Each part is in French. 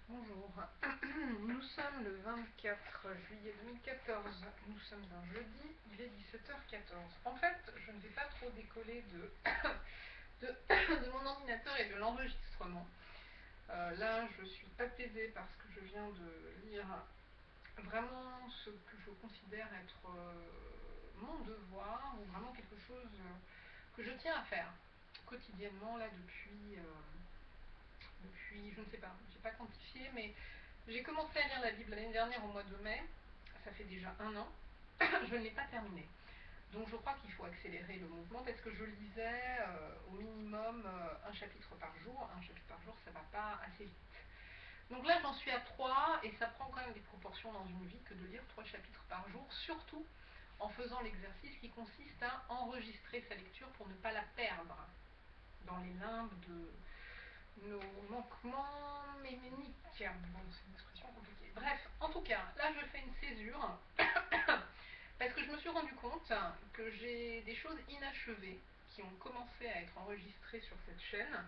Bonjour, nous sommes le 24 juillet 2014, nous sommes un jeudi, il est 17h14. En fait, je ne vais pas trop décoller de mon ordinateur et de l'enregistrement. Là, je suis apaisée parce que je viens de lire vraiment ce que je considère être mon devoir, ou vraiment quelque chose que je tiens à faire quotidiennement, là, depuis, je ne sais pas, je n'ai pas quantifié, mais j'ai commencé à lire la Bible l'année dernière au mois de mai, ça fait déjà un an, je ne l'ai pas terminée. Donc je crois qu'il faut accélérer le mouvement parce que je lisais au minimum un chapitre par jour. Un chapitre par jour, ça ne va pas assez vite. Donc là, j'en suis à 3 et ça prend quand même des proportions dans une vie que de lire 3 chapitres par jour, surtout en faisant l'exercice qui consiste à enregistrer sa lecture pour ne pas la perdre dans les limbes de nos manquements méméniques. Bon, c'est une expression compliquée. Bref, en tout cas, là je fais une césure parce que je me suis rendu compte que j'ai des choses inachevées qui ont commencé à être enregistrées sur cette chaîne,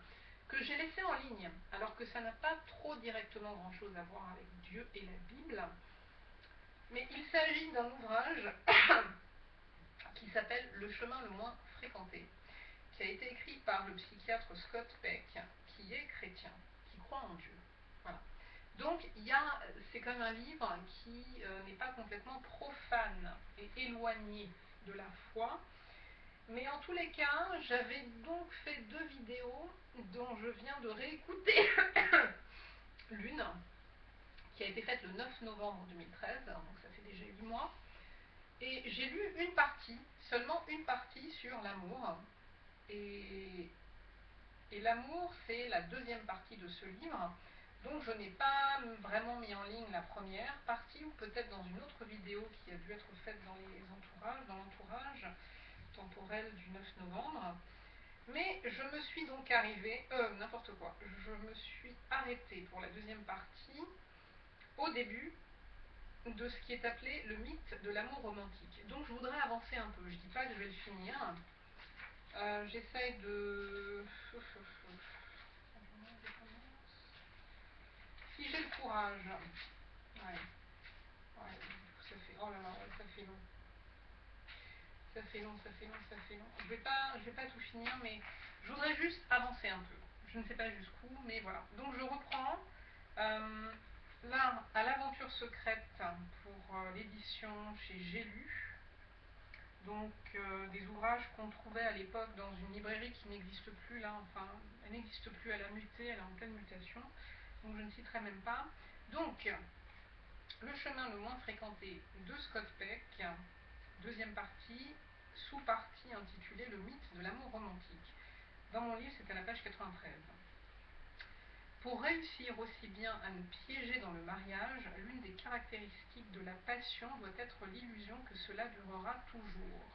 que j'ai laissées en ligne, alors que ça n'a pas trop directement grand chose à voir avec Dieu et la Bible. Mais il s'agit d'un ouvrage qui s'appelle Le chemin le moins fréquenté, qui a été écrit par le psychiatre Scott Peck, qui est chrétien, qui croit en Dieu. Voilà. Donc, c'est quand même un livre qui n'est pas complètement profane et éloigné de la foi. Mais en tous les cas, j'avais donc fait 2 vidéos dont je viens de réécouter l'une, qui a été faite le 9 novembre 2013, donc ça fait déjà 8 mois. Et j'ai lu une partie, seulement une partie sur l'amour. Et l'amour, c'est la deuxième partie de ce livre. Donc je n'ai pas vraiment mis en ligne la première partie, ou peut-être dans une autre vidéo qui a dû être faite dans l'entourage temporel du 9 novembre. Mais je me suis donc n'importe quoi, je me suis arrêtée pour la deuxième partie au début de ce qui est appelé le mythe de l'amour romantique. Donc je voudrais avancer un peu, je ne dis pas que je vais le finir. J'essaye de... Si j'ai le courage. Ouais. Ouais. Ça fait... Oh là là, ouais, ça fait long. Ça fait long, ça fait long, ça fait long. Je vais pas tout finir, mais je voudrais juste avancer un peu. Je ne sais pas jusqu'où, mais voilà. Donc je reprends. Là, à l'aventure secrète pour l'édition chez J'ai lu. Donc des ouvrages qu'on trouvait à l'époque dans une librairie qui n'existe plus là, enfin elle n'existe plus, elle a muté, elle est en pleine mutation, donc je ne citerai même pas. Donc le chemin le moins fréquenté de Scott Peck, deuxième partie, sous-partie intitulée Le mythe de l'amour romantique. Dans mon livre, c'est à la page 93. Pour réussir aussi bien à nous piéger dans le mariage, l'une des caractéristiques de la passion doit être l'illusion que cela durera toujours.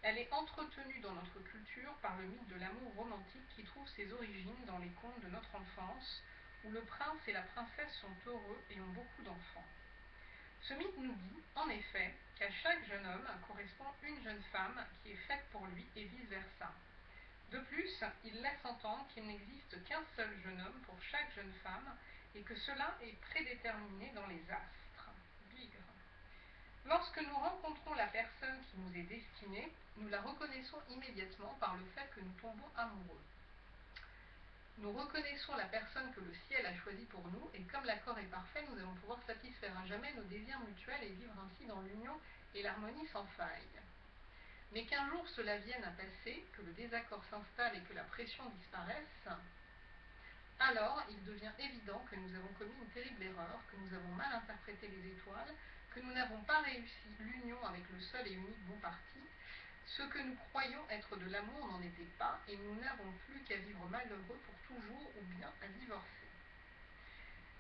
Elle est entretenue dans notre culture par le mythe de l'amour romantique qui trouve ses origines dans les contes de notre enfance, où le prince et la princesse sont heureux et ont beaucoup d'enfants. Ce mythe nous dit, en effet, qu'à chaque jeune homme correspond une jeune femme qui est faite pour lui et vice-versa. De plus, il laisse entendre qu'il n'existe qu'un seul jeune homme pour chaque jeune femme et que cela est prédéterminé dans les astres. Bigre. Lorsque nous rencontrons la personne qui nous est destinée, nous la reconnaissons immédiatement par le fait que nous tombons amoureux. Nous reconnaissons la personne que le ciel a choisie pour nous, et comme l'accord est parfait, nous allons pouvoir satisfaire à jamais nos désirs mutuels et vivre ainsi dans l'union et l'harmonie sans faille. Mais qu'un jour cela vienne à passer, que le désaccord s'installe et que la pression disparaisse, alors il devient évident que nous avons commis une terrible erreur, que nous avons mal interprété les étoiles, que nous n'avons pas réussi l'union avec le seul et unique bon parti. Ce que nous croyons être de l'amour n'en était pas, et nous n'avons plus qu'à vivre malheureux pour toujours ou bien à divorcer.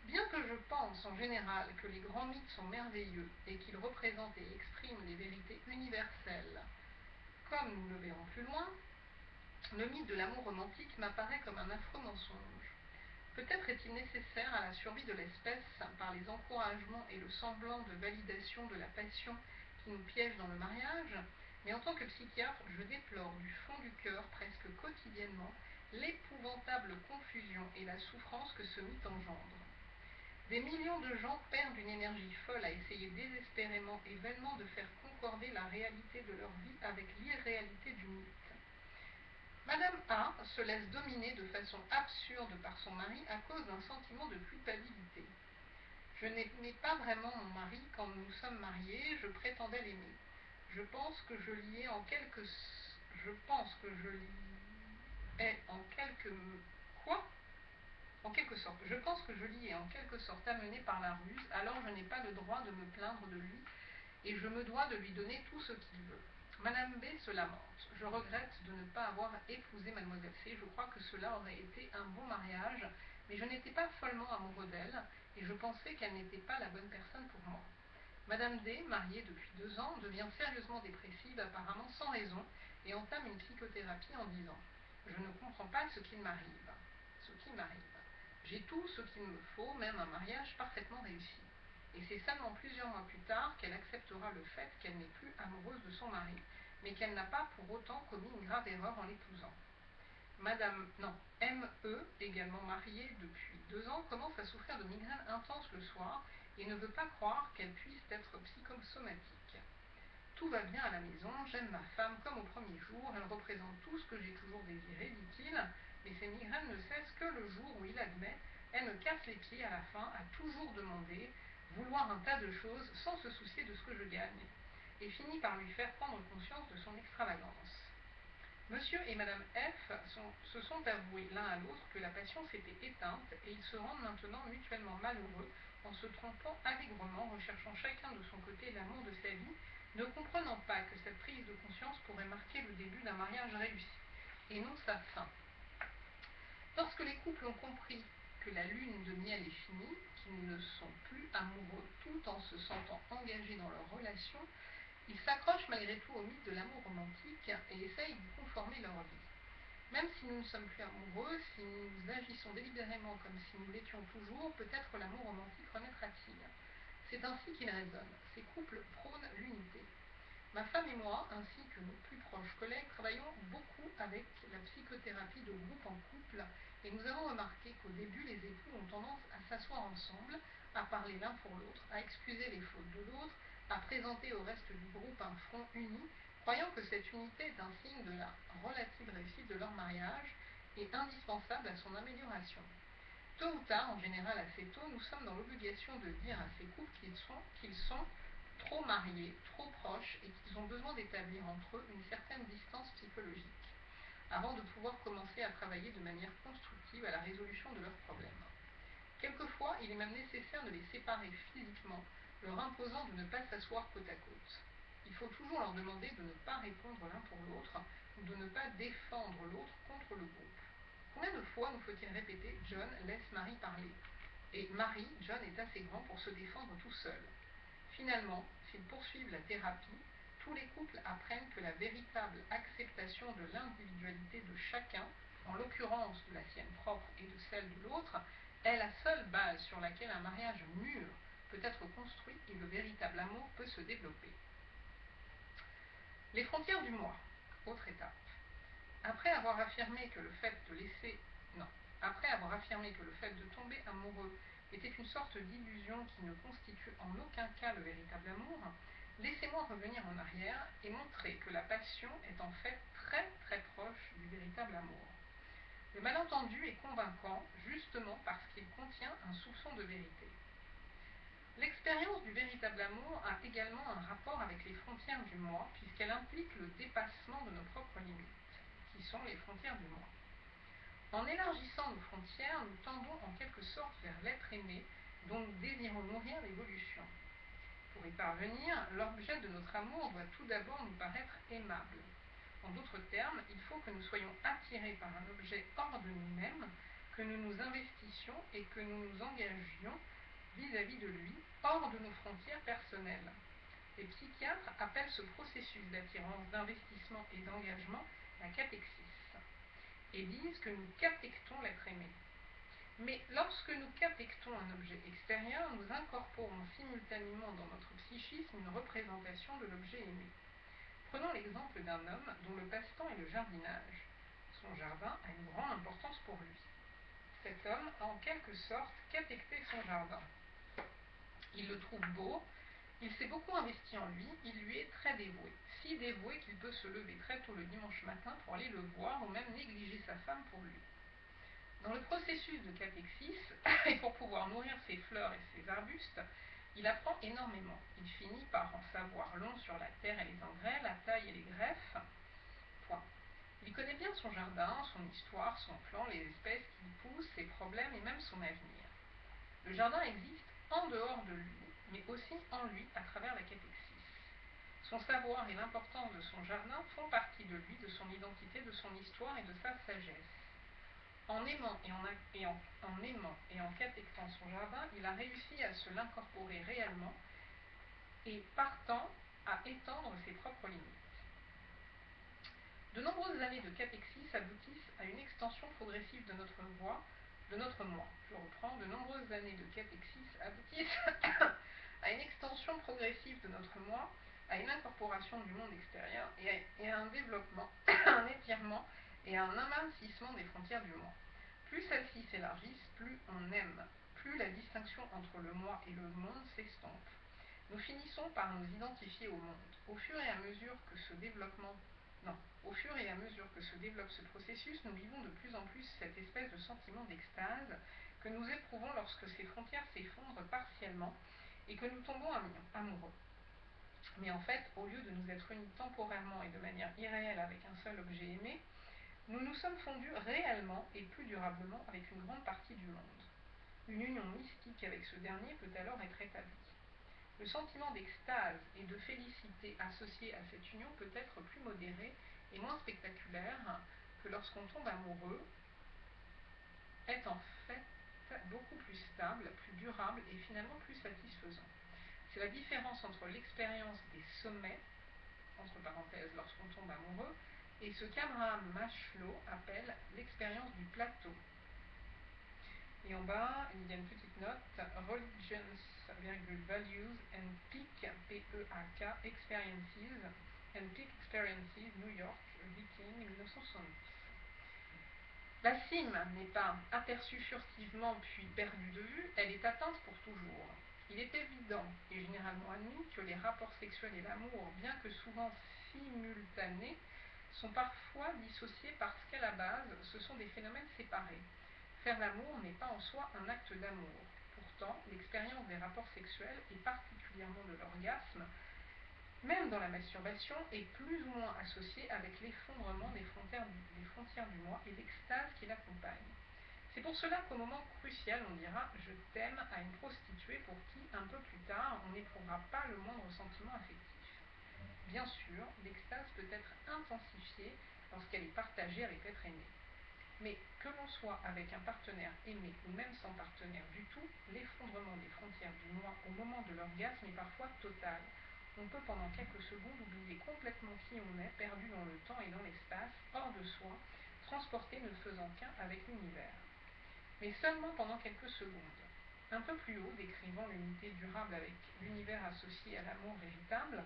Bien que je pense en général que les grands mythes sont merveilleux et qu'ils représentent et expriment des vérités universelles, comme nous le verrons plus loin, le mythe de l'amour romantique m'apparaît comme un affreux mensonge. Peut-être est-il nécessaire à la survie de l'espèce, par les encouragements et le semblant de validation de la passion qui nous piège dans le mariage, mais en tant que psychiatre, je déplore du fond du cœur, presque quotidiennement, l'épouvantable confusion et la souffrance que ce mythe engendre. Des millions de gens perdent une énergie folle à essayer désespérément et vainement de faire concorder la réalité de leur vie avec l'irréalité du mythe. Madame A se laisse dominer de façon absurde par son mari à cause d'un sentiment de culpabilité. Je n'aimais pas vraiment mon mari quand nous nous sommes mariés, je prétendais l'aimer. Je pense que je l'y ai en quelque... Je pense que je l'y ai en quelque... Quoi ? En quelque sorte. Je pense que je l'y ai en quelque sorte amené par la ruse, alors je n'ai pas le droit de me plaindre de lui et je me dois de lui donner tout ce qu'il veut. Madame B se lamente. Je regrette de ne pas avoir épousé Mademoiselle C. Je crois que cela aurait été un bon mariage, mais je n'étais pas follement amoureux d'elle et je pensais qu'elle n'était pas la bonne personne pour moi. Madame D, mariée depuis 2 ans, devient sérieusement dépressive, apparemment sans raison, et entame une psychothérapie en disant « Je ne comprends pas ce qui m'arrive. J'ai tout ce qu'il me faut, même un mariage parfaitement réussi. » Et c'est seulement plusieurs mois plus tard qu'elle acceptera le fait qu'elle n'est plus amoureuse de son mari, mais qu'elle n'a pas pour autant commis une grave erreur en l'épousant. M.E., également mariée depuis 2 ans, commence à souffrir de migraines intenses le soir et ne veut pas croire qu'elle puisse être psychosomatique. Tout va bien à la maison, j'aime ma femme comme au premier jour, elle représente tout ce que j'ai toujours désiré, dit-il, mais ses migraines ne cessent que le jour où il admet, elle me casse les pieds à la fin, à toujours demander, vouloir un tas de choses sans se soucier de ce que je gagne, et finit par lui faire prendre conscience de son extravagance. Monsieur et Madame F se sont avoués l'un à l'autre que la passion s'était éteinte et ils se rendent maintenant mutuellement malheureux en se trompant allègrement, recherchant chacun de son côté l'amour de sa vie, ne comprenant pas que cette prise de conscience pourrait marquer le début d'un mariage réussi, et non sa fin. Lorsque les couples ont compris que la lune de miel est finie, qu'ils ne sont plus amoureux tout en se sentant engagés dans leur relation, ils s'accrochent malgré tout au mythe de l'amour romantique et essayent d'y conformer leur vie. Même si nous ne sommes plus amoureux, si nous agissons délibérément comme si nous l'étions toujours, peut-être l'amour romantique renaîtra-t-il. C'est ainsi qu'il résonne. Ces couples prônent l'unité. Ma femme et moi, ainsi que nos plus proches collègues, travaillons beaucoup avec la psychothérapie de groupe en couple et nous avons remarqué qu'au début, les époux ont tendance à s'asseoir ensemble, à parler l'un pour l'autre, à excuser les fautes de l'autre, à présenter au reste du groupe un front uni, croyant que cette unité est un signe de la relative réussite de leur mariage et indispensable à son amélioration. Tôt ou tard, en général assez tôt, nous sommes dans l'obligation de dire à ces couples qu'ils sont trop mariés, trop proches et qu'ils ont besoin d'établir entre eux une certaine distance psychologique avant de pouvoir commencer à travailler de manière constructive à la résolution de leurs problèmes. Quelquefois, il est même nécessaire de les séparer physiquement, leur imposant de ne pas s'asseoir côte à côte. Il faut toujours leur demander de ne pas répondre l'un pour l'autre ou de ne pas défendre l'autre contre le groupe. Combien de fois nous faut-il répéter « John, laisse Marie parler » et « Marie, John est assez grand pour se défendre tout seul ». Finalement, s'ils poursuivent la thérapie, tous les couples apprennent que la véritable acceptation de l'individualité de chacun, en l'occurrence de la sienne propre et de celle de l'autre, est la seule base sur laquelle un mariage mûr peut être construit et le véritable amour peut se développer. Les frontières du moi, autre étape. Après avoir affirmé que le fait de tomber amoureux était une sorte d'illusion qui ne constitue en aucun cas le véritable amour, laissez-moi revenir en arrière et montrer que la passion est en fait très très proche du véritable amour. Le malentendu est convaincant justement parce qu'il contient un soupçon de vérité. L'expérience du véritable amour a également un rapport avec les frontières du moi puisqu'elle implique le dépassement de nos propres limites, qui sont les frontières du moi. En élargissant nos frontières, nous tendons en quelque sorte vers l'être aimé, dont nous désirons nourrir l'évolution. Pour y parvenir, l'objet de notre amour doit tout d'abord nous paraître aimable. En d'autres termes, il faut que nous soyons attirés par un objet hors de nous-mêmes, que nous nous investissions et que nous nous engagions vis-à-vis de lui, hors de nos frontières personnelles. Les psychiatres appellent ce processus d'attirance, d'investissement et d'engagement la catexis, et disent que nous catectons l'être aimé. Mais lorsque nous catectons un objet extérieur, nous incorporons simultanément dans notre psychisme une représentation de l'objet aimé. Prenons l'exemple d'un homme dont le passe-temps est le jardinage. Son jardin a une grande importance pour lui. cet homme a en quelque sorte capecté son jardin. Il le trouve beau, il s'est beaucoup investi en lui, il lui est très dévoué. Si dévoué qu'il peut se lever très tôt le dimanche matin pour aller le voir ou même négliger sa femme pour lui. Dans le processus de catexis, et pour pouvoir nourrir ses fleurs et ses arbustes, il apprend énormément. Il finit par en savoir long sur la terre et les engrais, la taille et les greffes. Point. Il connaît bien son jardin, son histoire, son plan, les espèces qu'il pousse, ses problèmes et même son avenir. Le jardin existe en dehors de lui, mais aussi en lui à travers la catexis. Son savoir et l'importance de son jardin font partie de lui, de son identité, de son histoire et de sa sagesse. En aimant et en catectant son jardin, il a réussi à se l'incorporer réellement et partant à étendre ses propres limites. De nombreuses années de catexis aboutissent à une extension progressive de notre moi. Je reprends, de nombreuses années de catexis aboutissent à une extension progressive de notre moi, à une incorporation du monde extérieur et à un développement, un étirement et un amincissement des frontières du moi. Plus celles-ci s'élargissent, plus on aime, plus la distinction entre le moi et le monde s'estompe. Nous finissons par nous identifier au monde. Au fur et à mesure que se développe ce processus, nous vivons de plus en plus cette espèce de sentiment d'extase que nous éprouvons lorsque ces frontières s'effondrent partiellement et que nous tombons amoureux. Mais en fait, au lieu de nous être unis temporairement et de manière irréelle avec un seul objet aimé, nous nous sommes fondus réellement et plus durablement avec une grande partie du monde. Une union mystique avec ce dernier peut alors être établie. Le sentiment d'extase et de félicité associé à cette union peut être plus modéré et moins spectaculaire que lorsqu'on tombe amoureux, est en fait beaucoup plus stable, plus durable et finalement plus satisfaisant. C'est la différence entre l'expérience des sommets, entre parenthèses, lorsqu'on tombe amoureux, et ce qu'Abraham Maslow appelle l'expérience du plateau. Et en bas, il y a une petite note, Religions, values and peak, P-E-A-K, experiences, and peak experiences, New York, Viking, 1970. La cime n'est pas aperçue furtivement puis perdue de vue, elle est atteinte pour toujours. Il est évident et généralement admis que les rapports sexuels et l'amour, bien que souvent simultanés, sont parfois dissociés parce qu'à la base, ce sont des phénomènes séparés. Faire l'amour n'est pas en soi un acte d'amour. Pourtant, l'expérience des rapports sexuels et particulièrement de l'orgasme, même dans la masturbation, est plus ou moins associée avec l'effondrement des frontières du moi et l'extase qui l'accompagne. C'est pour cela qu'au moment crucial, on dira « je t'aime » à une prostituée pour qui, un peu plus tard, on n'éprouvera pas le moindre sentiment affectif. Bien sûr, l'extase peut être intensifiée lorsqu'elle est partagée avec l'être aimé. Mais que l'on soit avec un partenaire aimé ou même sans partenaire du tout, l'effondrement des frontières du moi au moment de l'orgasme est parfois total. On peut pendant quelques secondes oublier complètement qui on est, perdu dans le temps et dans l'espace, hors de soi, transporté ne faisant qu'un avec l'univers. Mais seulement pendant quelques secondes. Un peu plus haut, décrivant l'unité durable avec l'univers associé à l'amour véritable,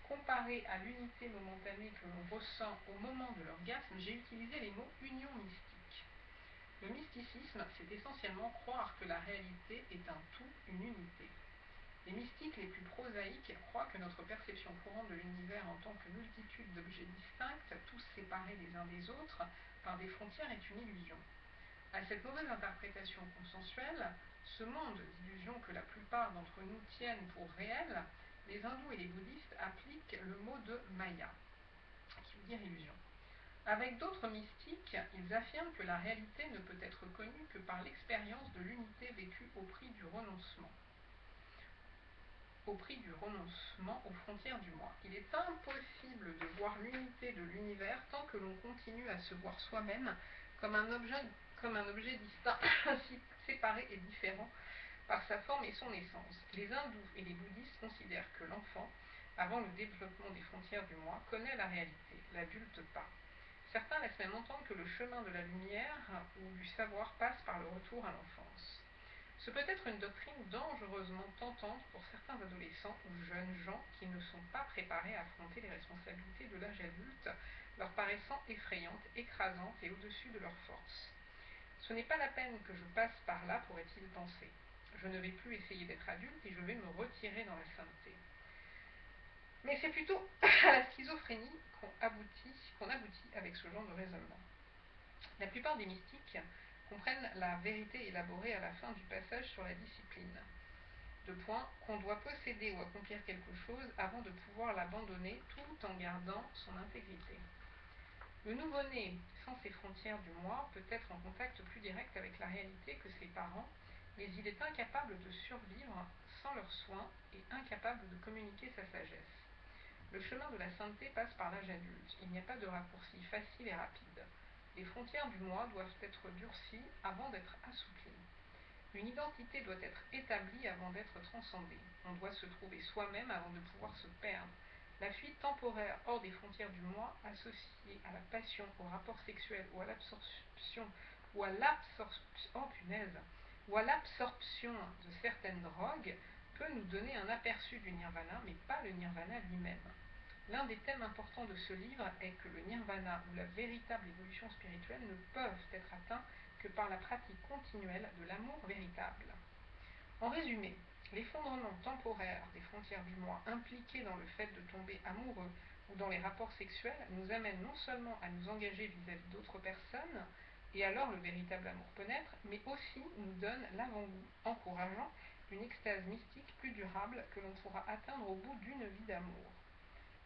comparé à l'unité momentanée que l'on ressent au moment de l'orgasme, j'ai utilisé les mots union mystique. Le mysticisme, c'est essentiellement croire que la réalité est un tout, une unité. Les mystiques les plus prosaïques croient que notre perception courante de l'univers en tant que multitude d'objets distincts, tous séparés les uns des autres par des frontières, est une illusion. À cette mauvaise interprétation consensuelle, ce monde d'illusions que la plupart d'entre nous tiennent pour réel, les hindous et les bouddhistes appliquent le mot de Maya, qui veut dire illusion. Avec d'autres mystiques, ils affirment que la réalité ne peut être connue que par l'expérience de l'unité vécue au prix du renoncement. Aux frontières du moi. Il est impossible de voir l'unité de l'univers tant que l'on continue à se voir soi-même comme un objet distinct, séparé et différent par sa forme et son essence. Les hindous et les bouddhistes considèrent que l'enfant, avant le développement des frontières du moi, connaît la réalité, l'adulte pas. Certains laissent même entendre que le chemin de la lumière ou du savoir passe par le retour à l'enfance. Ce peut être une doctrine dangereusement tentante pour certains adolescents ou jeunes gens qui ne sont pas préparés à affronter les responsabilités de l'âge adulte, leur paraissant effrayantes, écrasantes et au-dessus de leurs forces. Ce n'est pas la peine que je passe par là, pourrait-il penser. Je ne vais plus essayer d'être adulte et je vais me retirer dans la sainteté. Mais c'est plutôt à la schizophrénie qu'on aboutit avec ce genre de raisonnement. La plupart des mystiques comprennent la vérité élaborée à la fin du passage sur la discipline. De point qu'on doit posséder ou accomplir quelque chose avant de pouvoir l'abandonner tout en gardant son intégrité. Le nouveau-né, sans ses frontières du moi, peut être en contact plus direct avec la réalité que ses parents, mais il est incapable de survivre sans leurs soins et incapable de communiquer sa sagesse. Le chemin de la sainteté passe par l'âge adulte. Il n'y a pas de raccourci facile et rapide. Les frontières du moi doivent être durcies avant d'être assouplies. Une identité doit être établie avant d'être transcendée. On doit se trouver soi-même avant de pouvoir se perdre. La fuite temporaire hors des frontières du moi, associée à la passion, au rapport sexuel ou à l'absorption ou à l'absorption de certaines drogues, peut nous donner un aperçu du nirvana, mais pas le nirvana lui-même. L'un des thèmes importants de ce livre est que le nirvana ou la véritable évolution spirituelle ne peuvent être atteints que par la pratique continuelle de l'amour véritable. En résumé, l'effondrement temporaire des frontières du moi impliqué dans le fait de tomber amoureux ou dans les rapports sexuels nous amène non seulement à nous engager vis-à-vis d'autres personnes, et alors le véritable amour peut naître, mais aussi nous donne l'avant-goût encourageant d'une extase mystique plus durable que l'on pourra atteindre au bout d'une vie d'amour.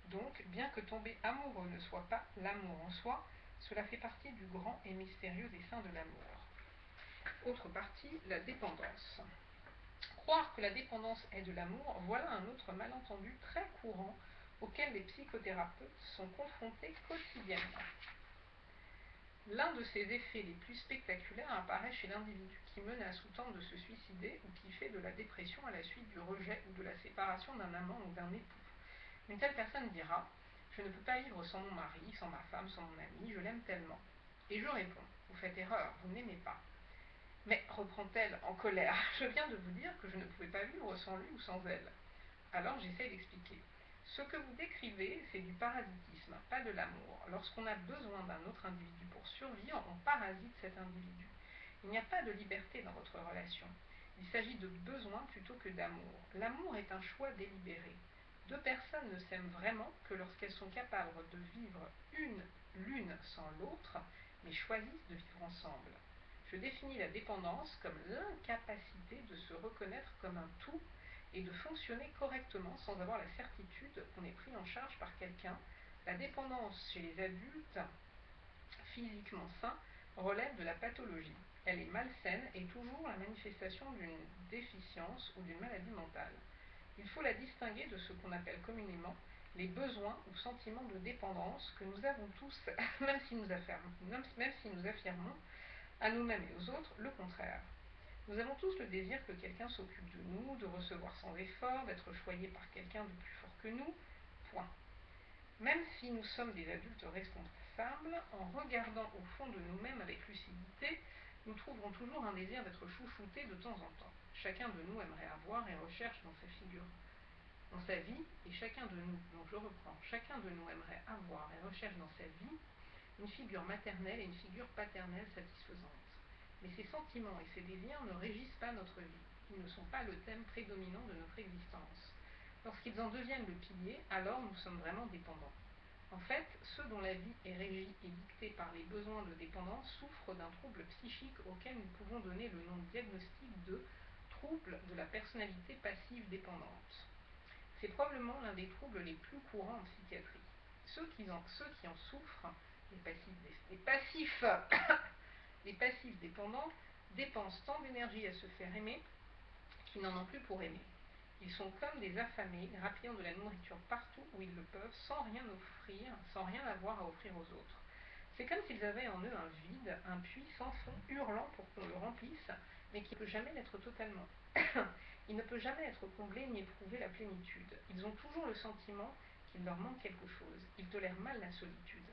Donc, bien que tomber amoureux ne soit pas l'amour en soi, cela fait partie du grand et mystérieux dessein de l'amour. Autre partie, la dépendance. Croire que la dépendance est de l'amour, voilà un autre malentendu très courant auquel les psychothérapeutes sont confrontés quotidiennement. L'un de ses effets les plus spectaculaires apparaît chez l'individu qui menace ou tente de se suicider ou qui fait de la dépression à la suite du rejet ou de la séparation d'un amant ou d'un époux. Une telle personne dira « Je ne peux pas vivre sans mon mari, sans ma femme, sans mon ami, je l'aime tellement. » Et je réponds « Vous faites erreur, vous ne l'aimez pas. » Mais, reprend-elle en colère, je viens de vous dire que je ne pouvais pas vivre sans lui ou sans elle. Alors j'essaie d'expliquer. Ce que vous décrivez, c'est du parasitisme, pas de l'amour. Lorsqu'on a besoin d'un autre individu pour survivre, on parasite cet individu. Il n'y a pas de liberté dans votre relation. Il s'agit de besoin plutôt que d'amour. L'amour est un choix délibéré. Deux personnes ne s'aiment vraiment que lorsqu'elles sont capables de vivre l'une sans l'autre, mais choisissent de vivre ensemble. Je définis la dépendance comme l'incapacité de se reconnaître comme un tout et de fonctionner correctement sans avoir la certitude qu'on est pris en charge par quelqu'un. La dépendance chez les adultes physiquement sains relève de la pathologie. Elle est malsaine et toujours la manifestation d'une déficience ou d'une maladie mentale. Il faut la distinguer de ce qu'on appelle communément les besoins ou sentiments de dépendance que nous avons tous, même si nous affirmons à nous-mêmes et aux autres le contraire. Nous avons tous le désir que quelqu'un s'occupe de nous, de recevoir sans effort, d'être choyé par quelqu'un de plus fort que nous, point. Même si nous sommes des adultes responsables, en regardant au fond de nous-mêmes avec lucidité, nous trouverons toujours un désir d'être chouchoutés de temps en temps. Chacun de nous aimerait avoir et recherche dans sa vie, et chacun de nous, donc je reprends, chacun de nous aimerait avoir et recherche dans sa vie une figure maternelle et une figure paternelle satisfaisante. Mais ces sentiments et ces désirs ne régissent pas notre vie. Ils ne sont pas le thème prédominant de notre existence. Lorsqu'ils en deviennent le pilier, alors nous sommes vraiment dépendants. En fait, ceux dont la vie est régie et dictée par les besoins de dépendance souffrent d'un trouble psychique auquel nous pouvons donner le nom diagnostique de trouble de la personnalité passive dépendante. C'est probablement l'un des troubles les plus courants en psychiatrie. Ceux qui en souffrent, les passifs dépendants, dépensent tant d'énergie à se faire aimer qu'ils n'en ont plus pour aimer. Ils sont comme des affamés, grappillant de la nourriture partout où ils le peuvent, sans rien offrir, sans rien avoir à offrir aux autres. C'est comme s'ils avaient en eux un vide, un puits sans fond, hurlant pour qu'on le remplisse, mais qui ne peut jamais l'être totalement. Il ne peut jamais être comblé ni éprouver la plénitude. Ils ont toujours le sentiment qu'il leur manque quelque chose. Ils tolèrent mal la solitude.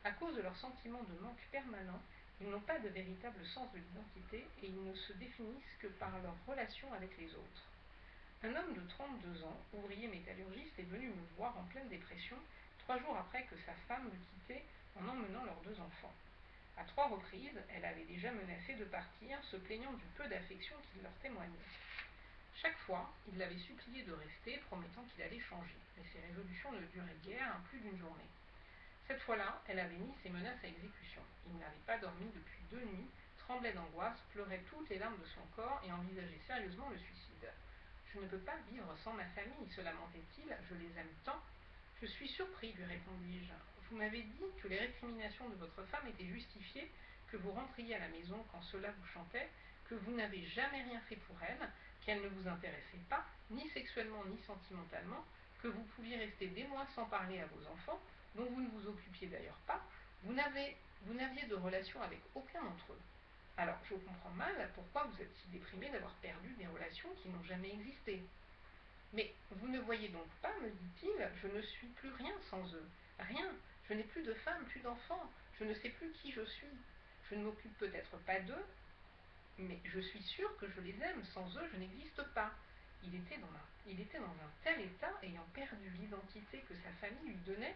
À cause de leur sentiment de manque permanent, ils n'ont pas de véritable sens de l'identité et ils ne se définissent que par leur relation avec les autres. Un homme de 32 ans, ouvrier métallurgiste, est venu me voir en pleine dépression, 3 jours après que sa femme l'eût quitté en emmenant leurs 2 enfants. À 3 reprises, elle avait déjà menacé de partir, se plaignant du peu d'affection qu'il leur témoignait. Chaque fois, il l'avait supplié de rester, promettant qu'il allait changer, mais ses résolutions ne duraient guère plus d'une journée. Cette fois-là, elle avait mis ses menaces à exécution. Il n'avait pas dormi depuis 2 nuits, tremblait d'angoisse, pleurait toutes les larmes de son corps et envisageait sérieusement le suicide. « Je ne peux pas vivre sans ma famille, se lamentait-il, je les aime tant. »« Je suis surpris, lui répondis-je. Vous m'avez dit que les récriminations de votre femme étaient justifiées, que vous rentriez à la maison quand cela vous chantait, que vous n'avez jamais rien fait pour elle, qu'elle ne vous intéressait pas, ni sexuellement ni sentimentalement, que vous pouviez rester des mois sans parler à vos enfants, dont vous ne vous occupiez d'ailleurs pas, vous n'aviez de relation avec aucun d'entre eux. Alors, je comprends mal pourquoi vous êtes si déprimé d'avoir perdu des relations qui n'ont jamais existé. Mais vous ne voyez donc pas, me dit-il, je ne suis plus rien sans eux. Rien. Je n'ai plus de femme, plus d'enfants. Je ne sais plus qui je suis. Je ne m'occupe peut-être pas d'eux, mais je suis sûre que je les aime. Sans eux, je n'existe pas. Il était dans un tel état, ayant perdu l'identité que sa famille lui donnait,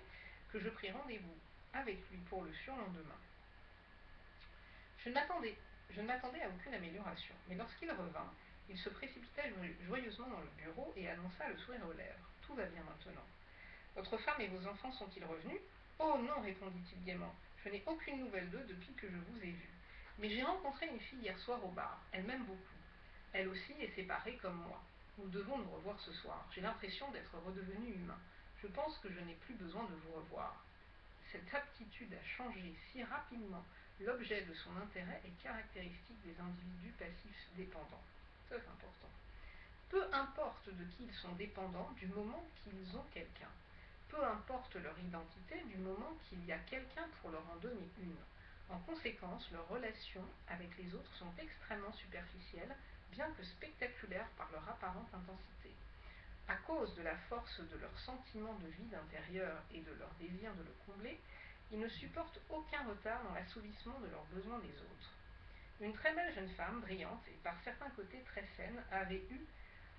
que je pris rendez-vous avec lui pour le surlendemain. Je ne m'attendais à aucune amélioration, mais lorsqu'il revint, il se précipita joyeusement dans le bureau et annonça le sourire aux lèvres. Tout va bien maintenant. Votre femme et vos enfants sont-ils revenus? Oh non, répondit-il gaiement. Je n'ai aucune nouvelle d'eux depuis que je vous ai vu. Mais j'ai rencontré une fille hier soir au bar. Elle m'aime beaucoup. Elle aussi est séparée comme moi. Nous devons nous revoir ce soir. J'ai l'impression d'être redevenu humain. Je pense que je n'ai plus besoin de vous revoir. Cette aptitude à changer si rapidement l'objet de son intérêt est caractéristique des individus passifs dépendants. Ça, c'est important. Peu importe de qui ils sont dépendants du moment qu'ils ont quelqu'un. Peu importe leur identité du moment qu'il y a quelqu'un pour leur en donner une. En conséquence, leurs relations avec les autres sont extrêmement superficielles, bien que spectaculaires par leur apparente intensité. À cause de la force de leur sentiment de vide intérieur et de leur désir de le combler, ils ne supportent aucun retard dans l'assouvissement de leurs besoins des autres. Une très belle jeune femme, brillante et par certains côtés très saine, avait eu,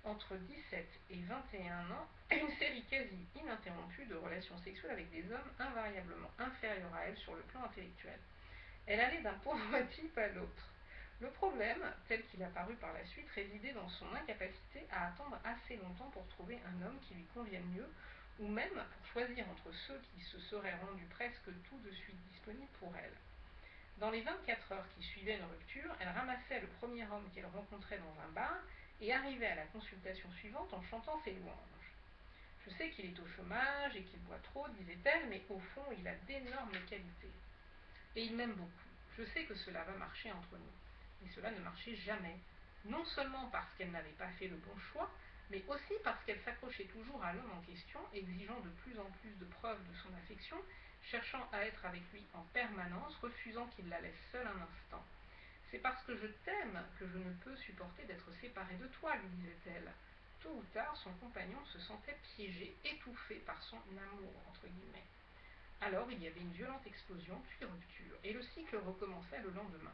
entre 17 et 21 ans, une série quasi ininterrompue de relations sexuelles avec des hommes invariablement inférieurs à elle sur le plan intellectuel. Elle allait d'un pauvre type à l'autre. Le problème, tel qu'il apparut par la suite, résidait dans son incapacité à attendre assez longtemps pour trouver un homme qui lui convienne mieux, ou même pour choisir entre ceux qui se seraient rendus presque tout de suite disponibles pour elle. Dans les 24 heures qui suivaient une rupture, elle ramassait le premier homme qu'elle rencontrait dans un bar et arrivait à la consultation suivante en chantant ses louanges. « Je sais qu'il est au chômage et qu'il boit trop, disait-elle, mais au fond, il a d'énormes qualités. Et il m'aime beaucoup. Je sais que cela va marcher entre nous. » Mais cela ne marchait jamais, non seulement parce qu'elle n'avait pas fait le bon choix, mais aussi parce qu'elle s'accrochait toujours à l'homme en question, exigeant de plus en plus de preuves de son affection, cherchant à être avec lui en permanence, refusant qu'il la laisse seule un instant. « C'est parce que je t'aime que je ne peux supporter d'être séparée de toi, lui disait-elle. Tôt ou tard, son compagnon se sentait piégé, étouffé par son amour, entre guillemets. Alors il y avait une violente explosion, puis rupture, et le cycle recommençait le lendemain.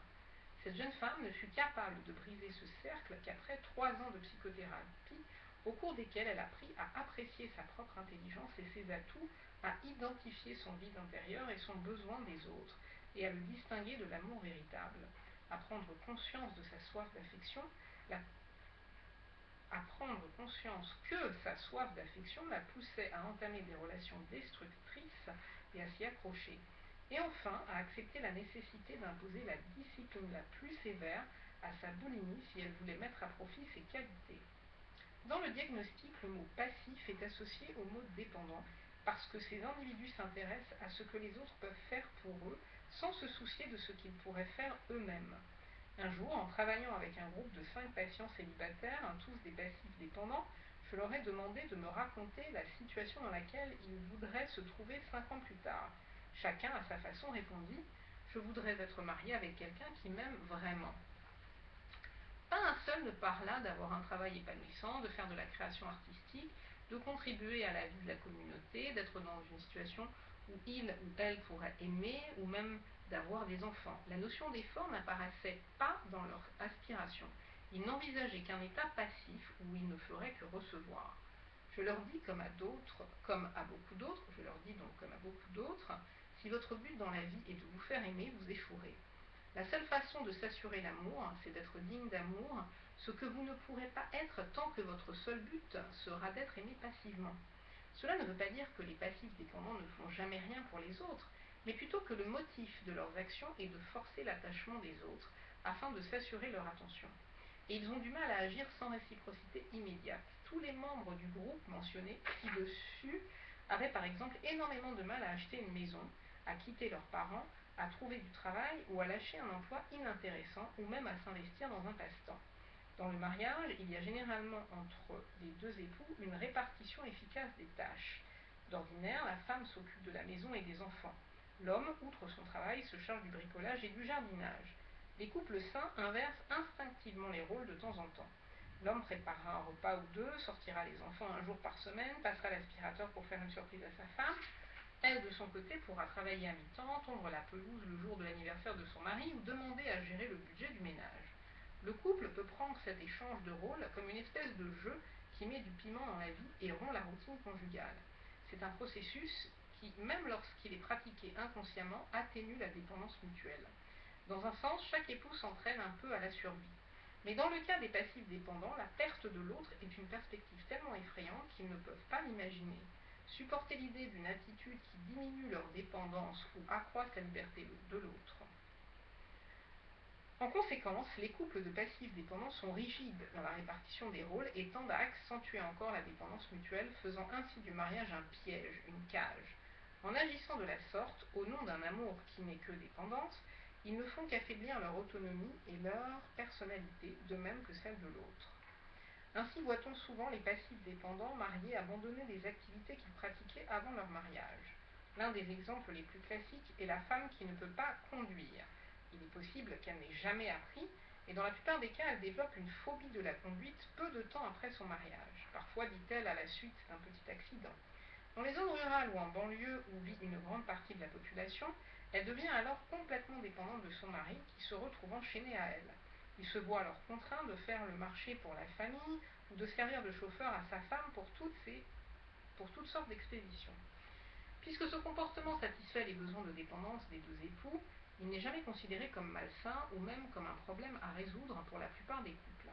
Cette jeune femme ne fut capable de briser ce cercle qu'après 3 ans de psychothérapie, au cours desquels elle apprit à apprécier sa propre intelligence et ses atouts, à identifier son vide intérieur et son besoin des autres, et à le distinguer de l'amour véritable, à prendre conscience de sa soif d'affection, à prendre conscience que sa soif d'affection la poussait à entamer des relations destructrices et à s'y accrocher, et enfin à accepter la nécessité d'imposer la discipline la plus sévère à sa boulimie si elle voulait mettre à profit ses qualités. Dans le diagnostic, le mot passif est associé au mot dépendant, parce que ces individus s'intéressent à ce que les autres peuvent faire pour eux, sans se soucier de ce qu'ils pourraient faire eux-mêmes. Un jour, en travaillant avec un groupe de 5 patients célibataires, tous des passifs dépendants, je leur ai demandé de me raconter la situation dans laquelle ils voudraient se trouver 5 ans plus tard. Chacun, à sa façon, répondit « Je voudrais être marié avec quelqu'un qui m'aime vraiment ». Pas un seul ne parla d'avoir un travail épanouissant, de faire de la création artistique, de contribuer à la vie de la communauté, d'être dans une situation où il ou elle pourrait aimer, ou même d'avoir des enfants. La notion d'effort n'apparaissait pas dans leur aspiration. Ils n'envisageaient qu'un état passif où ils ne feraient que recevoir. Je leur dis comme à beaucoup d'autres, Si votre but dans la vie est de vous faire aimer, vous échouerez. La seule façon de s'assurer l'amour, c'est d'être digne d'amour, ce que vous ne pourrez pas être tant que votre seul but sera d'être aimé passivement. Cela ne veut pas dire que les passifs dépendants ne font jamais rien pour les autres, mais plutôt que le motif de leurs actions est de forcer l'attachement des autres afin de s'assurer leur attention. Et ils ont du mal à agir sans réciprocité immédiate. Tous les membres du groupe mentionné ci-dessus avaient par exemple énormément de mal à acheter une maison, à quitter leurs parents, à trouver du travail ou à lâcher un emploi inintéressant ou même à s'investir dans un passe-temps. Dans le mariage, il y a généralement entre les deux époux une répartition efficace des tâches. D'ordinaire, la femme s'occupe de la maison et des enfants. L'homme, outre son travail, se charge du bricolage et du jardinage. Les couples sains inversent instinctivement les rôles de temps en temps. L'homme préparera un repas ou deux, sortira les enfants un jour par semaine, passera l'aspirateur pour faire une surprise à sa femme. Elle, de son côté, pourra travailler à mi-temps, tondre la pelouse le jour de l'anniversaire de son mari ou demander à gérer le budget du ménage. Le couple peut prendre cet échange de rôles comme une espèce de jeu qui met du piment dans la vie et rompt la routine conjugale. C'est un processus qui, même lorsqu'il est pratiqué inconsciemment, atténue la dépendance mutuelle. Dans un sens, chaque époux s'entraîne un peu à la survie. Mais dans le cas des passifs dépendants, la perte de l'autre est une perspective tellement effrayante qu'ils ne peuvent pas l'imaginer. Supporter l'idée d'une attitude qui diminue leur dépendance ou accroît la liberté de l'autre. En conséquence, les couples de passifs dépendants sont rigides dans la répartition des rôles et tendent à accentuer encore la dépendance mutuelle, faisant ainsi du mariage un piège, une cage. En agissant de la sorte, au nom d'un amour qui n'est que dépendance, ils ne font qu'affaiblir leur autonomie et leur personnalité, de même que celle de l'autre. Ainsi voit-on souvent les passifs dépendants mariés abandonner des activités qu'ils pratiquaient avant leur mariage. L'un des exemples les plus classiques est la femme qui ne peut pas conduire. Il est possible qu'elle n'ait jamais appris, et dans la plupart des cas, elle développe une phobie de la conduite peu de temps après son mariage. Parfois, dit-elle, à la suite d'un petit accident. Dans les zones rurales ou en banlieue où vit une grande partie de la population, elle devient alors complètement dépendante de son mari qui se retrouve enchaîné à elle. Il se voit alors contraint de faire le marché pour la famille ou de servir de chauffeur à sa femme pour toutes sortes d'expéditions. Puisque ce comportement satisfait les besoins de dépendance des deux époux, il n'est jamais considéré comme malsain ou même comme un problème à résoudre pour la plupart des couples.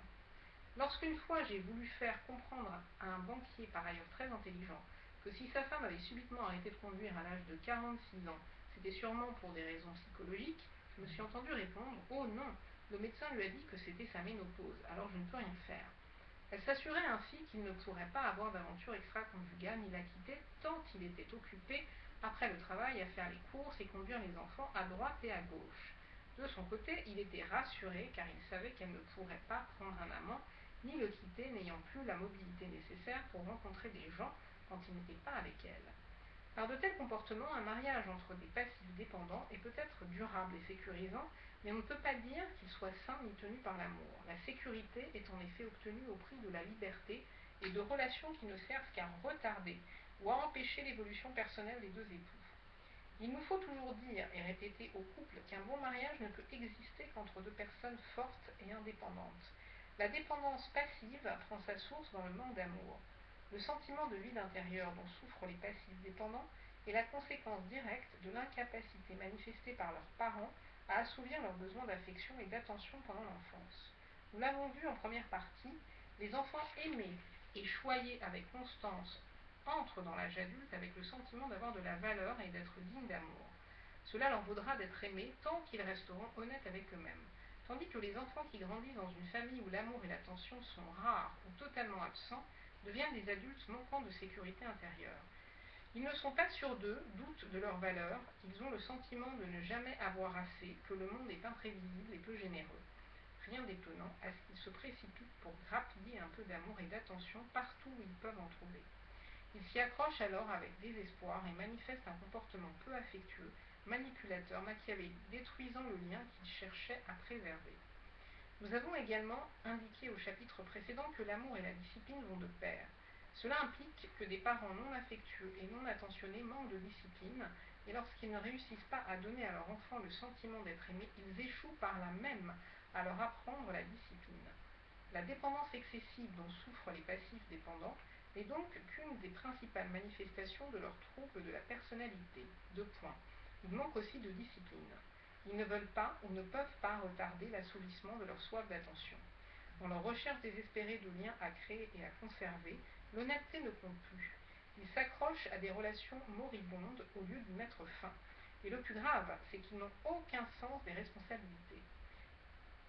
Lorsqu'une fois j'ai voulu faire comprendre à un banquier par ailleurs très intelligent que si sa femme avait subitement arrêté de conduire à l'âge de 46 ans, c'était sûrement pour des raisons psychologiques, je me suis entendu répondre « Oh non, le médecin lui a dit que c'était sa ménopause, alors je ne peux rien faire ». Elle s'assurait ainsi qu'il ne pourrait pas avoir d'aventure extra-conjugale ni la quitter tant il était occupé après le travail à faire les courses et conduire les enfants à droite et à gauche. De son côté, il était rassuré car il savait qu'elle ne pourrait pas prendre un amant ni le quitter n'ayant plus la mobilité nécessaire pour rencontrer des gens quand il n'était pas avec elle. Par de tels comportements, un mariage entre des passifs dépendants est peut-être durable et sécurisant, mais on ne peut pas dire qu'il soit sain ni tenu par l'amour. La sécurité est en effet obtenue au prix de la liberté et de relations qui ne servent qu'à retarder ou à empêcher l'évolution personnelle des deux époux. Il nous faut toujours dire et répéter aux couples qu'un bon mariage ne peut exister qu'entre deux personnes fortes et indépendantes. La dépendance passive prend sa source dans le manque d'amour. Le sentiment de vide intérieur dont souffrent les passifs dépendants est la conséquence directe de l'incapacité manifestée par leurs parents à assouvir leurs besoins d'affection et d'attention pendant l'enfance. Nous l'avons vu en première partie, les enfants aimés et choyés avec constance entrent dans l'âge adulte avec le sentiment d'avoir de la valeur et d'être dignes d'amour. Cela leur vaudra d'être aimés tant qu'ils resteront honnêtes avec eux-mêmes. Tandis que les enfants qui grandissent dans une famille où l'amour et l'attention sont rares ou totalement absents deviennent des adultes manquant de sécurité intérieure. Ils ne sont pas sûrs d'eux, doutent de leur valeur, ils ont le sentiment de ne jamais avoir assez, que le monde est imprévisible et peu généreux. Rien d'étonnant à ce qu'ils se précipitent pour grappiller un peu d'amour et d'attention partout où ils peuvent en trouver. Ils s'y accrochent alors avec désespoir et manifestent un comportement peu affectueux, manipulateur, machiavélique, détruisant le lien qu'ils cherchaient à préserver. Nous avons également indiqué au chapitre précédent que l'amour et la discipline vont de pair. Cela implique que des parents non affectueux et non attentionnés manquent de discipline, et lorsqu'ils ne réussissent pas à donner à leur enfant le sentiment d'être aimé, ils échouent par là même à leur apprendre la discipline. La dépendance excessive dont souffrent les passifs dépendants n'est donc qu'une des principales manifestations de leur trouble de la personnalité. 2 points. Ils manquent aussi de discipline. Ils ne veulent pas ou ne peuvent pas retarder l'assouvissement de leur soif d'attention. Dans leur recherche désespérée de liens à créer et à conserver, l'honnêteté ne compte plus. Ils s'accrochent à des relations moribondes au lieu d'y mettre fin. Et le plus grave, c'est qu'ils n'ont aucun sens des responsabilités.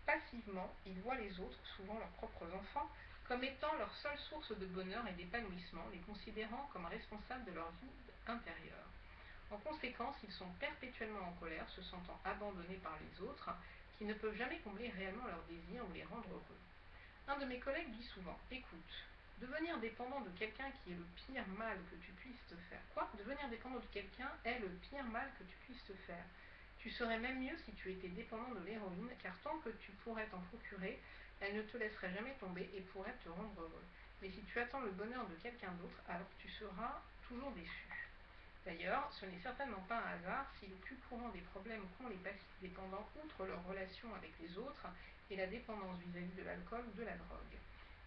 Passivement, ils voient les autres, souvent leurs propres enfants, comme étant leur seule source de bonheur et d'épanouissement, les considérant comme responsables de leur vie intérieure. En conséquence, ils sont perpétuellement en colère, se sentant abandonnés par les autres, qui ne peuvent jamais combler réellement leurs désirs ou les rendre heureux. Un de mes collègues dit souvent, écoute, devenir dépendant de quelqu'un qui est le pire mal que tu puisses te faire. Quoi? Devenir dépendant de quelqu'un est le pire mal que tu puisses te faire. Tu serais même mieux si tu étais dépendant de l'héroïne, car tant que tu pourrais t'en procurer, elle ne te laisserait jamais tomber et pourrait te rendre heureux. Mais si tu attends le bonheur de quelqu'un d'autre, alors tu seras toujours déçu. D'ailleurs, ce n'est certainement pas un hasard si le plus courant des problèmes qu'ont les passifs dépendants, outre leur relation avec les autres, est la dépendance vis-à-vis de l'alcool ou de la drogue.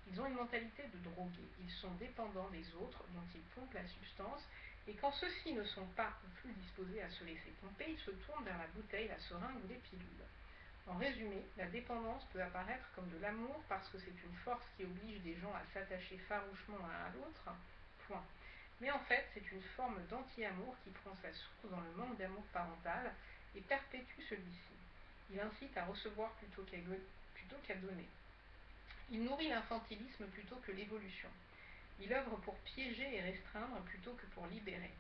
Ils ont une mentalité de drogués. Ils sont dépendants des autres dont ils pompent la substance, et quand ceux-ci ne sont pas plus disposés à se laisser pomper, ils se tournent vers la bouteille, la seringue ou les pilules. En résumé, la dépendance peut apparaître comme de l'amour parce que c'est une force qui oblige des gens à s'attacher farouchement l'un à l'autre. Point. Mais en fait, c'est une forme d'anti-amour qui prend sa source dans le manque d'amour parental et perpétue celui-ci. Il incite à recevoir plutôt qu'à donner. Il nourrit l'infantilisme plutôt que l'évolution. Il œuvre pour piéger et restreindre plutôt que pour libérer.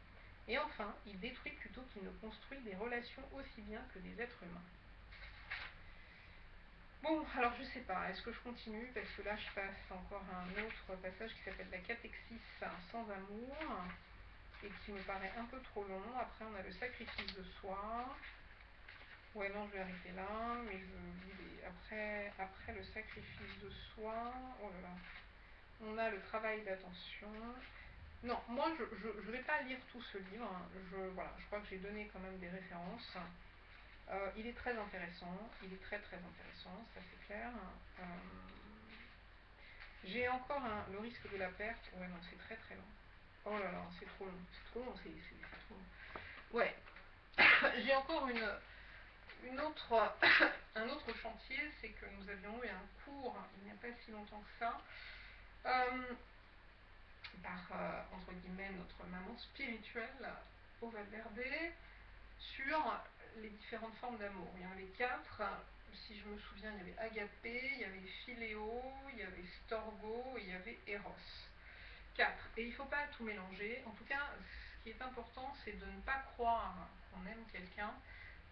Et enfin, il détruit plutôt qu'il ne construit des relations aussi bien que des êtres humains. Bon, alors je sais pas, est-ce que je continue? Parce que là je passe encore à un autre passage qui s'appelle la catexis sans amour, et qui me paraît un peu trop long. Après on a le sacrifice de soi. Ouais, non, je vais arrêter là, mais je lis après le sacrifice de soi, oh là là, on a le travail d'attention. Non, moi je vais pas lire tout ce livre, voilà, je crois que j'ai donné quand même des références. Il est très intéressant, il est très très intéressant, ça c'est clair. J'ai encore le risque de la perte, ouais non, c'est très très long. Oh là là, c'est trop long, c'est trop long, c'est trop long. Ouais, j'ai encore un autre chantier, c'est que nous avions eu un cours, il n'y a pas si longtemps que ça, par, entre guillemets, notre maman spirituelle au Valverde, sur les différentes formes d'amour. Il y en avait 4, si je me souviens, il y avait agapé, il y avait philéo, il y avait storgo et il y avait eros. 4. Et il ne faut pas tout mélanger. En tout cas, ce qui est important, c'est de ne pas croire qu'on aime quelqu'un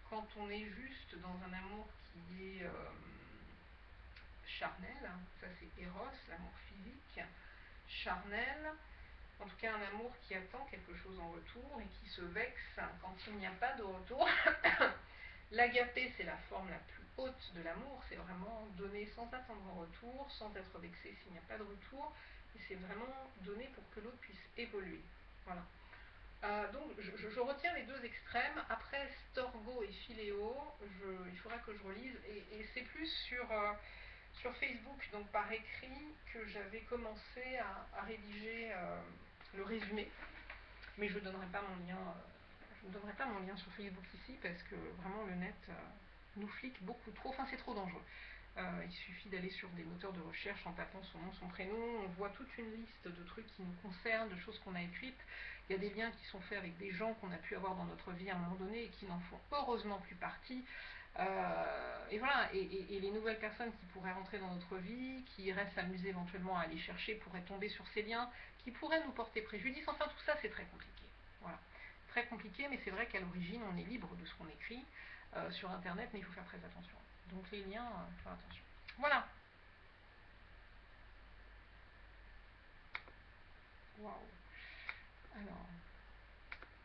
quand on est juste dans un amour qui est charnel. Ça c'est eros, l'amour physique, charnel. En tout cas, un amour qui attend quelque chose en retour et qui se vexe quand il n'y a pas de retour. L'agapé, c'est la forme la plus haute de l'amour. C'est vraiment donner sans attendre en retour, sans être vexé s'il n'y a pas de retour. Et c'est vraiment donner pour que l'autre puisse évoluer. Voilà. Donc, je retiens les deux extrêmes. Après Storgo et Philéo, il faudra que je relise. Et c'est plus sur Facebook, donc par écrit, que j'avais commencé à rédiger le résumé, mais je ne donnerai pas mon lien, sur Facebook ici parce que vraiment le net nous flique beaucoup trop, enfin c'est trop dangereux. Il suffit d'aller sur des moteurs de recherche en tapant son nom, son prénom, on voit toute une liste de trucs qui nous concernent, de choses qu'on a écrites. Il y a des liens qui sont faits avec des gens qu'on a pu avoir dans notre vie à un moment donné et qui n'en font heureusement plus partie. Et voilà, et les nouvelles personnes qui pourraient rentrer dans notre vie, qui iraient s'amuser éventuellement à aller chercher, pourraient tomber sur ces liens, qui pourraient nous porter préjudice. Enfin, tout ça, c'est très compliqué. Voilà. Très compliqué, mais c'est vrai qu'à l'origine, on est libre de ce qu'on écrit sur Internet, mais il faut faire très attention. Donc les liens, il faut faire attention. Voilà. Waouh. Alors...